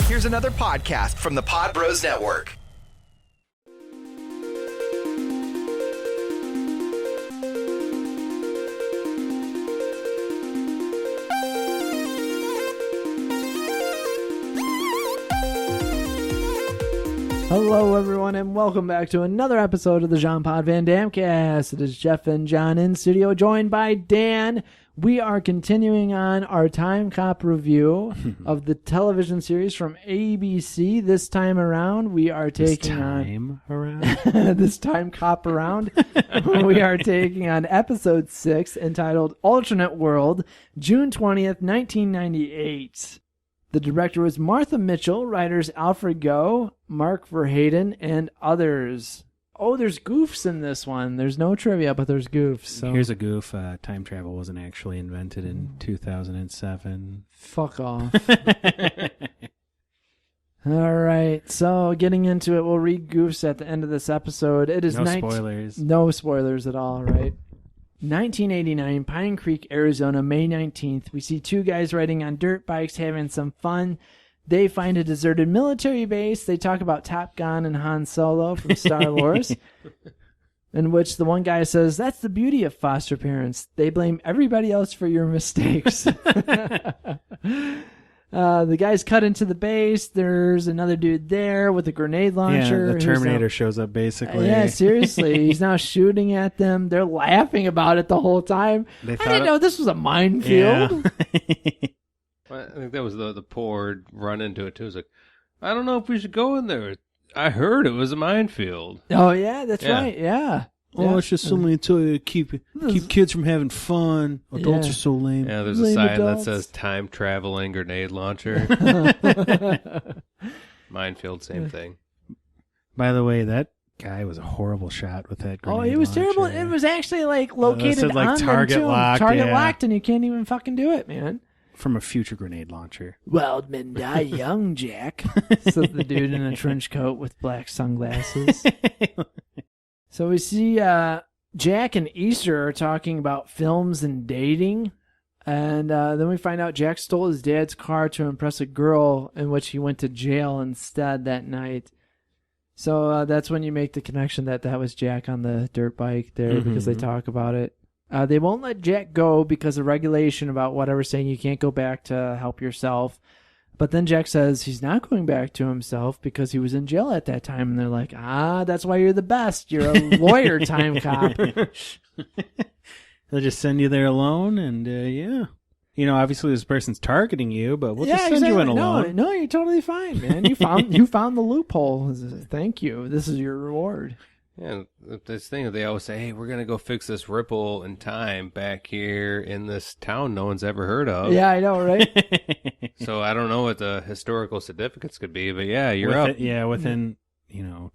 Here's another podcast from the Pod Bros Network. Hello, everyone, and welcome back to another episode of the Jean Pod Van Dam Cast. It is Jeff and John in studio, joined by Dan. We are continuing on our Timecop review of the television series from ABC. This time around, we are taking this Timecop around. We are taking on episode 6, entitled Alternate World, June 20th, 1998. The director was Martha Mitchell, writers Alfred Goh, Mark Verheiden, and others. Oh, there's goofs in this one. There's no trivia, but there's goofs. So. Here's a goof. Time travel wasn't actually invented in 2007. Fuck off. All right, so getting into it, we'll read goofs at the end of this episode. It is no spoilers. No spoilers at all, right? 1989, Pine Creek, Arizona, May 19th. We see two guys riding on dirt bikes having some fun. They find a deserted military base. They talk about Top Gun and Han Solo from Star Wars, in which the one guy says, "That's the beauty of foster parents. They blame everybody else for your mistakes." The guys cut into the base. There's another dude there with a grenade launcher. Yeah, the Terminator shows up, basically. Yeah, seriously. He's now shooting at them. They're laughing about it the whole time. I didn't know this was a minefield. Yeah. I think that was the poor run into it, too. It's like, I don't know if we should go in there. I heard it was a minefield. Oh, yeah, that's right. Yeah. Oh, it's just something to keep kids from having fun. Adults are so lame. Yeah, there's a sign that says time traveling grenade launcher. Minefield, same thing. By the way, that guy was a horrible shot with that grenade launcher. Oh, it was terrible. It was actually located said, on target locked. Target locked, and you can't even fucking do it, man. From a future grenade launcher. Wild men die young, Jack. Said the dude in a trench coat with black sunglasses. So we see Jack and Easter are talking about films and dating. And then we find out Jack stole his dad's car to impress a girl, in which he went to jail instead that night. So that's when you make the connection that was Jack on the dirt bike there, because they talk about it. They won't let Jack go because of regulation about whatever, saying you can't go back to help yourself. But then Jack says he's not going back to himself because he was in jail at that time. And they're like, that's why you're the best. You're a lawyer, time cop. They'll just send you there alone, and yeah. You know, obviously this person's targeting you, but we'll just send you in alone. No, you're totally fine, man. You found the loophole. Thank you. This is your reward. Yeah, this thing that they always say, hey, we're going to go fix this ripple in time back here in this town no one's ever heard of. Yeah, I know, right? So I don't know what the historical certificates could be, but yeah, you're up. Within,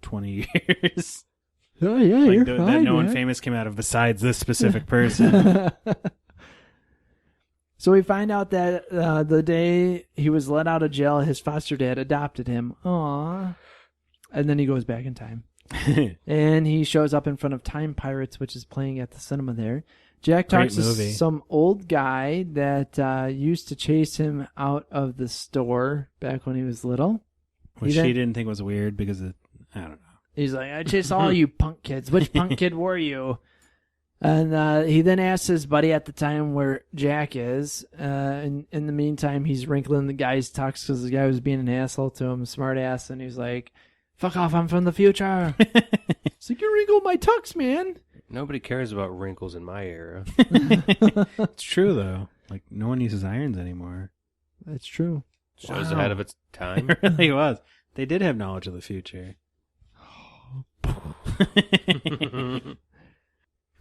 20 years. Oh, yeah, you're fine, that no one famous came out of besides this specific person. So we find out that the day he was let out of jail, his foster dad adopted him. Aww. And then he goes back in time. And he shows up in front of Time Pirates, which is playing at the cinema there. Jack talks to some old guy that used to chase him out of the store back when he was little. Which he didn't think was weird because I don't know. He's like, I chase all you punk kids. Which punk kid were you? And he then asks his buddy at the time where Jack is. In the meantime, he's wrinkling the guy's tux because the guy was being an asshole to him, smart ass, and he's like, fuck off, I'm from the future. It's like, you wrinkled my tux, man. Nobody cares about wrinkles in my era. It's true, though. Like, no one uses irons anymore. That's true. Shows ahead of its time. It really was. They did have knowledge of the future.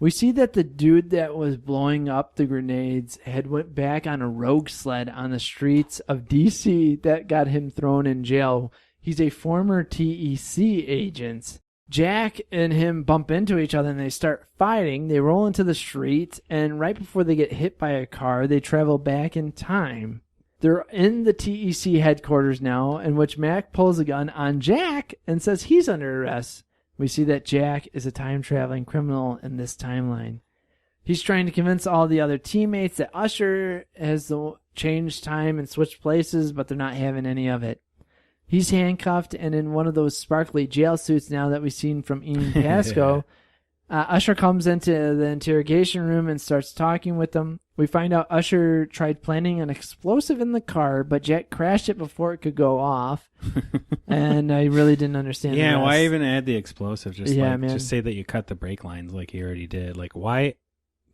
We see that the dude that was blowing up the grenades had went back on a rogue sled on the streets of D.C. that got him thrown in jail. He's a former TEC agent. Jack and him bump into each other and they start fighting. They roll into the street, and right before they get hit by a car, they travel back in time. They're in the TEC headquarters now, in which Mac pulls a gun on Jack and says he's under arrest. We see that Jack is a time-traveling criminal in this timeline. He's trying to convince all the other teammates that Usher has changed time and switched places, but they're not having any of it. He's handcuffed and in one of those sparkly jail suits now that we've seen from Ian Pasco. Usher comes into the interrogation room and starts talking with them. We find out Usher tried planting an explosive in the car, but Jack crashed it before it could go off. And I really didn't understand. Yeah, why even add the explosive? Just just say that you cut the brake lines like you already did. Like, why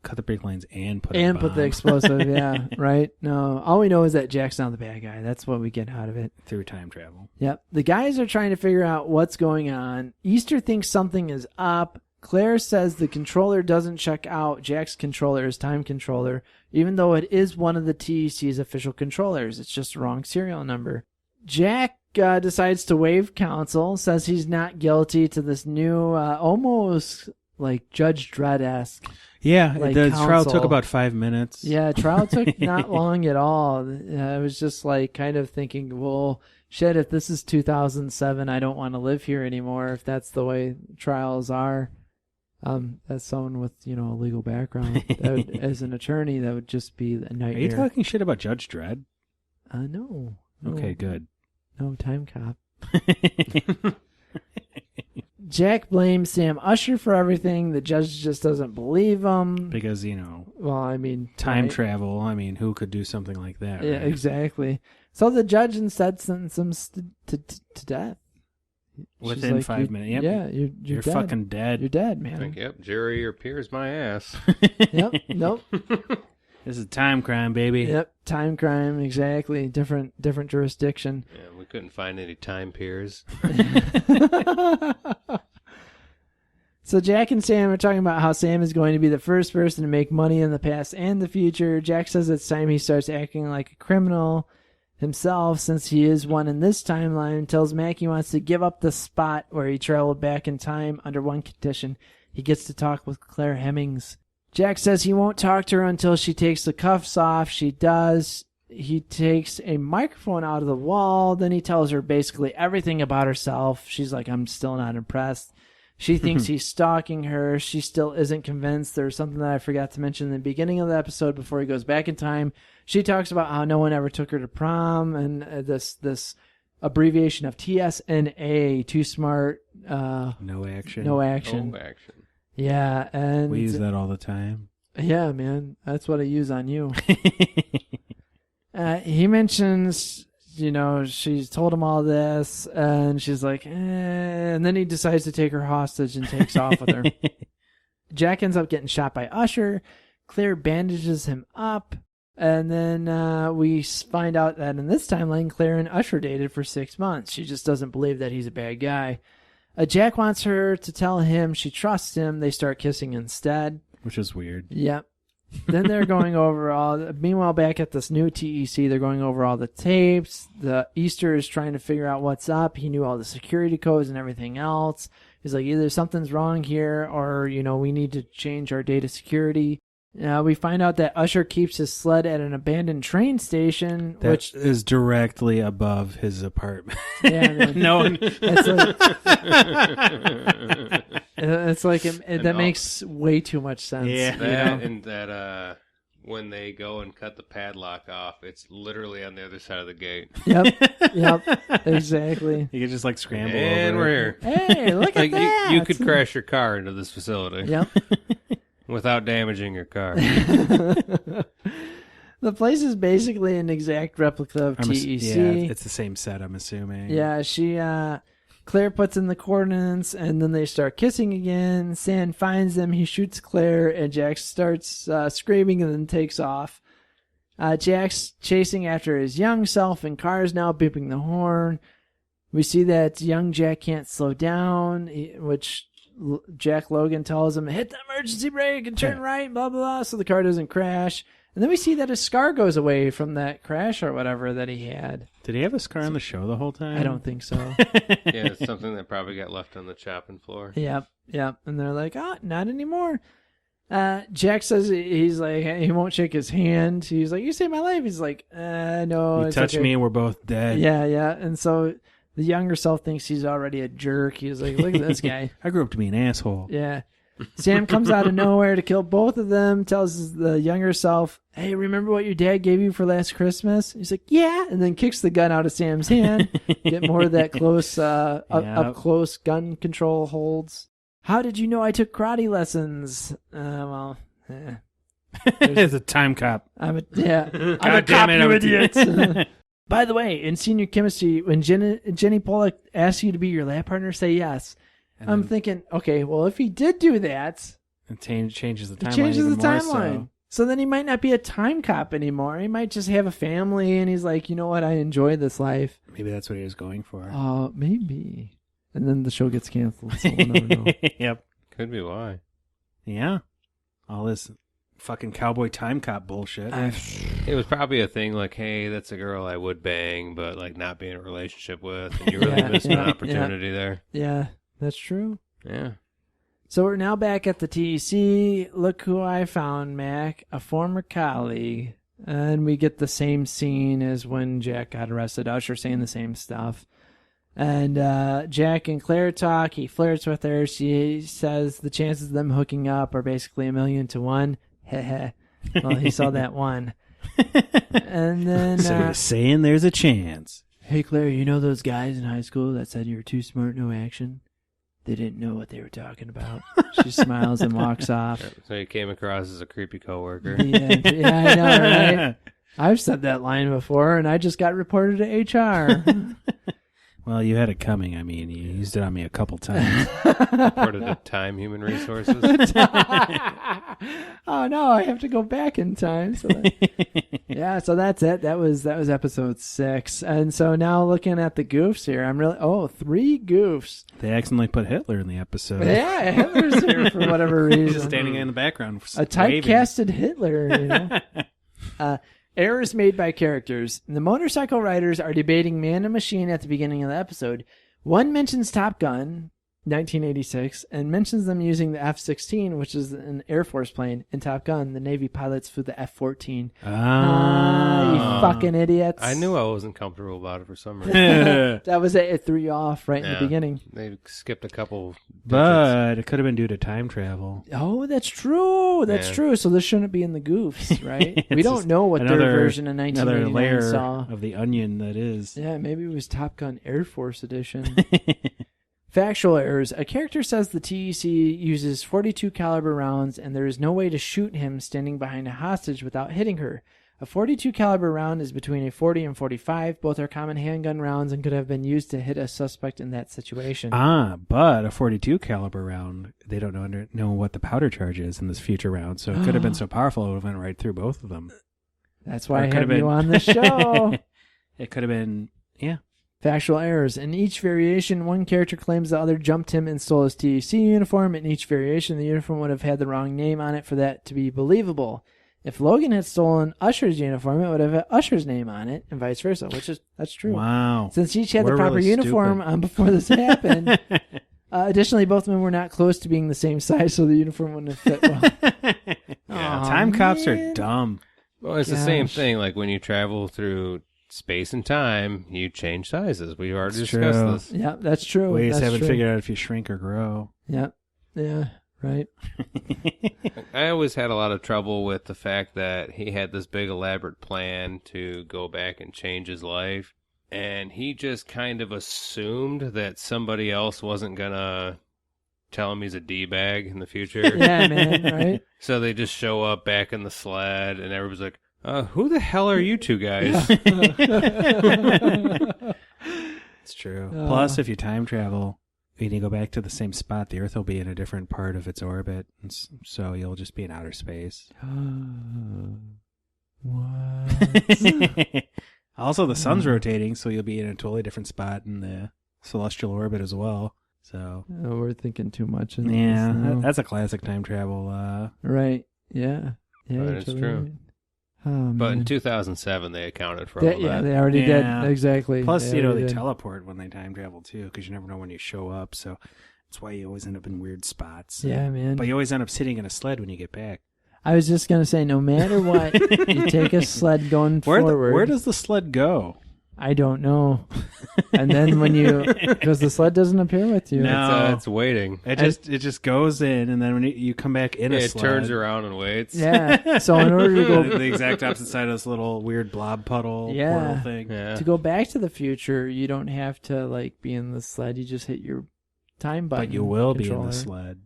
cut the brake lines and put put the explosive? Yeah, right. No, all we know is that Jack's not the bad guy. That's what we get out of it through time travel. Yep. The guys are trying to figure out what's going on. Easter thinks something is up. Claire says the controller doesn't check out Jack's controller as time controller, even though it is one of the TEC's official controllers. It's just the wrong serial number. Jack decides to waive counsel, says he's not guilty to this new, almost like Judge Dredd-esque. Yeah, like the counsel. trial took about 5 minutes. Yeah, trial took not long at all. I was just like kind of thinking, well, shit, if this is 2007, I don't want to live here anymore if that's the way trials are. As someone with, a legal background, as an attorney, that would just be a nightmare. Are you talking shit about Judge Dredd? No. Okay, good. No, Timecop. Jack blames Sam Usher for everything. The judge just doesn't believe him. Because, well, I mean... time travel, who could do something like that? Yeah, right? Exactly. So the judge instead sentenced him to death. Within like, 5 minutes. Yep. Yeah, you're dead. Fucking dead. You're dead, man. Like, yep, jury appears my ass. Yep, nope. This is time crime, baby. Yep, time crime, exactly. Different jurisdiction. Yeah, we couldn't find any time peers. So Jack and Sam are talking about how Sam is going to be the first person to make money in the past and the future. Jack says it's time he starts acting like a criminal himself, since he is one in this timeline. Tells Mac he wants to give up the spot where he traveled back in time under one condition: he gets to talk with Claire Hemmings. Jack says he won't talk to her until she takes the cuffs off. She does. He takes a microphone out of the wall. Then he tells her basically everything about herself. She's like, I'm still not impressed. She thinks he's stalking her. She still isn't convinced. There's something that I forgot to mention in the beginning of the episode before he goes back in time. She talks about how no one ever took her to prom, and this abbreviation of TSNA, too smart. No action. No action. No action. Yeah, and we use that all the time. Yeah, man, that's what I use on you. He mentions, she's told him all this, and she's like, and then he decides to take her hostage and takes off with her. Jack ends up getting shot by Usher. Claire bandages him up, and then we find out that in this timeline, Claire and Usher dated for 6 months. She just doesn't believe that he's a bad guy. Jack wants her to tell him she trusts him. They start kissing instead. Which is weird. Yep. Then they're going over meanwhile, back at this new TEC, they're going over all the tapes. The Easter is trying to figure out what's up. He knew all the security codes and everything else. He's like, either something's wrong here or, we need to change our data security. We find out that Usher keeps his sled at an abandoned train station, which is directly above his apartment. Yeah, man. No one. It's like that makes way too much sense. Yeah, and that when they go and cut the padlock off, it's literally on the other side of the gate. Yep, exactly. You could just scramble and over. We're here. Hey, look at that! You could crash your car into this facility. Yep. Without damaging your car. The place is basically an exact replica of TEC. Yeah, it's the same set, I'm assuming. Yeah, Claire puts in the coordinates, and then they start kissing again. Sam finds them, he shoots Claire, and Jack starts screaming and then takes off. Jack's chasing after his young self, and cars now beeping the horn. We see that young Jack can't slow down, which Jack Logan tells him, hit the emergency brake and turn right, blah, blah, blah, so the car doesn't crash. And then we see that his scar goes away from that crash or whatever that he had. Did he have a scar on the show the whole time? I don't think so. Yeah, it's something that probably got left on the chopping floor. Yep. And they're like, not anymore. Jack says he's like, he won't shake his hand. He's like, you saved my life. He's like, no. You touched me and we're both dead. Yeah. And so the younger self thinks he's already a jerk. He's like, look at this guy. I grew up to be an asshole. Yeah. Sam comes out of nowhere to kill both of them, tells the younger self, hey, remember what your dad gave you for last Christmas? He's like, yeah, and then kicks the gun out of Sam's hand. Get more of that close, up close gun control holds. How did you know I took karate lessons? It's a time cop. I'm a cop, you idiot. By the way, in senior chemistry, when Jenny Pollock asks you to be your lab partner, say yes. And I'm thinking, okay, well, if he did do that, it changes the timeline. It changes the timeline. So then he might not be a time cop anymore. He might just have a family, and he's like, you know what? I enjoy this life. Maybe that's what he was going for. Oh, maybe. And then the show gets canceled, so we'll never know. Yep. Could be why. Yeah. All this fucking cowboy time cop bullshit. It was probably a thing like, hey, that's a girl I would bang, but like not be in a relationship with, and you really missed an opportunity there. Yeah, that's true. Yeah. So we're now back at the TEC. Look who I found, Mac, a former colleague. And we get the same scene as when Jack got arrested. Usher saying the same stuff. And Jack and Claire talk. He flirts with her. She says the chances of them hooking up are basically 1,000,000 to 1. Heh. Well, he saw that one. And then... so you're saying there's a chance. Hey, Claire, you know those guys in high school that said you were too smart, no action? They didn't know what they were talking about. She smiles and walks off. So you came across as a creepy coworker. Yeah, I know, right? I've said that line before, and I just got reported to HR. Well, you had it coming. I mean, you used it on me a couple times. Reported to Time Human Resources. Oh no, I have to go back in time. So so that's it. That was episode 6, and so now looking at the goofs here, I'm really 3 goofs. They accidentally put Hitler in the episode. Yeah, Hitler's here for whatever reason. Just standing in the background, a typecasted Hitler. You know. Errors made by characters. The motorcycle riders are debating man and machine at the beginning of the episode. One mentions Top Gun, 1986, and mentions them using the F-16, which is an Air Force plane, and Top Gun, the Navy pilots flew the F-14. You fucking idiots. I knew I wasn't comfortable about it for some reason. That was it. It threw you off right in the beginning. They skipped a couple digits. But it could have been due to time travel. Oh, that's true. That's true. So this shouldn't be in the goofs, right? We don't know what their version of 1989 layer saw. Of the onion that is. Yeah, maybe it was Top Gun Air Force Edition. Factual errors. A character says the TEC uses .42 caliber rounds and there is no way to shoot him standing behind a hostage without hitting her. A .42 caliber round is between a 40 and 45. Both are common handgun rounds and could have been used to hit a suspect in that situation. But a .42 caliber round, they don't know what the powder charge is in this future round, so it could have been so powerful it would have went right through both of them. That's why I have you on the show. It could have been, yeah. Factual errors. In each variation, one character claims the other jumped him and stole his TEC uniform. In each variation, the uniform would have had the wrong name on it for that to be believable. If Logan had stolen Usher's uniform, it would have had Usher's name on it, and vice versa, that's true. Wow. Since each had the proper really uniform on before this happened. Additionally, both of them were not close to being the same size, so the uniform wouldn't have fit well. Time cops are dumb. Well, it's the same thing. Like when you travel through space and time, you change sizes. We've already discussed this. Yeah, that's true. We just haven't figured out if you shrink or grow. Yeah, right. I always had a lot of trouble with the fact that he had this big elaborate plan to go back and change his life, and he just kind of assumed that somebody else wasn't gonna tell him he's a D-bag in the future. Yeah, man, right? So they just show up back in the sled, and everybody's like, who the hell are you two guys? It's true. Plus, if you time travel, when you go back to the same spot, the Earth will be in a different part of its orbit, and so you'll just be in outer space. What? Also, the sun's rotating, so you'll be in a totally different spot in the celestial orbit as well. So we're thinking too much. That's a classic time travel. Right. Yeah. Yeah, but it's true. Right. Oh, but in 2007, they accounted for all that. Yeah, they already did. Exactly. Plus, they teleport when they time travel, too, because you never know when you show up. So that's why you always end up in weird spots. Yeah, man. But you always end up sitting in a sled when you get back. I was just going to say, no matter what, you take a sled going forward. Where does the sled go? I don't know. And then because the sled doesn't appear with you. No. It's waiting. It just goes in, and then when you come back in a sled, it turns around and waits. Yeah. So in order to go the exact opposite side of this little weird blob puddle portal thing. Yeah. to go back to the future, you don't have to like be in the sled. You just hit your time button. But you will controller. be in the sled.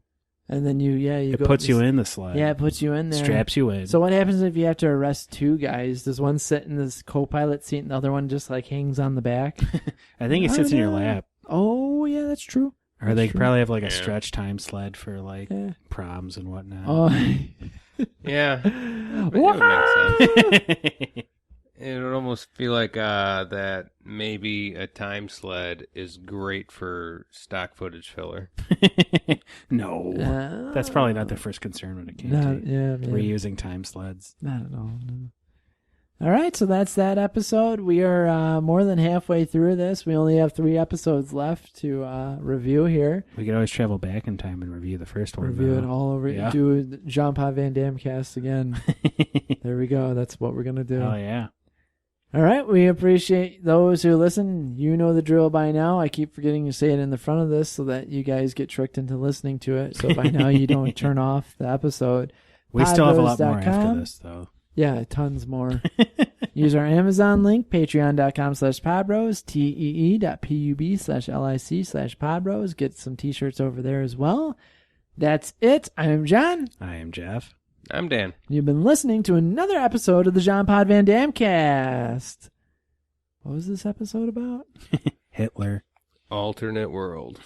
And then it puts you in the sled. Yeah, it puts you in there. Straps you in. So what happens if you have to arrest two guys? Does one sit in this co-pilot seat and the other one just like hangs on the back? I think he sits in your lap. Oh, yeah, that's true. Or they probably have like a stretch time sled for like proms and whatnot. Oh, Yeah. It would make sense. It would almost feel like that maybe a time sled is great for stock footage filler. No. That's probably not their first concern when it came to reusing time sleds. Not at all, no. All right, so that's that episode. We are more than halfway through this. We only have 3 episodes left to review here. We could always travel back in time and review the first one. Review it all over. Yeah. Do the Jean-Paul Van Damme cast again. There we go. That's what we're going to do. Oh, yeah. All right, we appreciate those who listen. You know the drill by now. I keep forgetting to say it in the front of this so that you guys get tricked into listening to it. So by now you don't turn off the episode. We still have a lot more after this, though. Yeah, tons more. Use our Amazon link, patreon.com/podbros, tee.pub/lic/podbros. Get some t-shirts over there as well. That's it. I am John. I am Jeff. I'm Dan. You've been listening to another episode of the Jean-Paul Van Damme cast. What was this episode about? Hitler. Alternate world.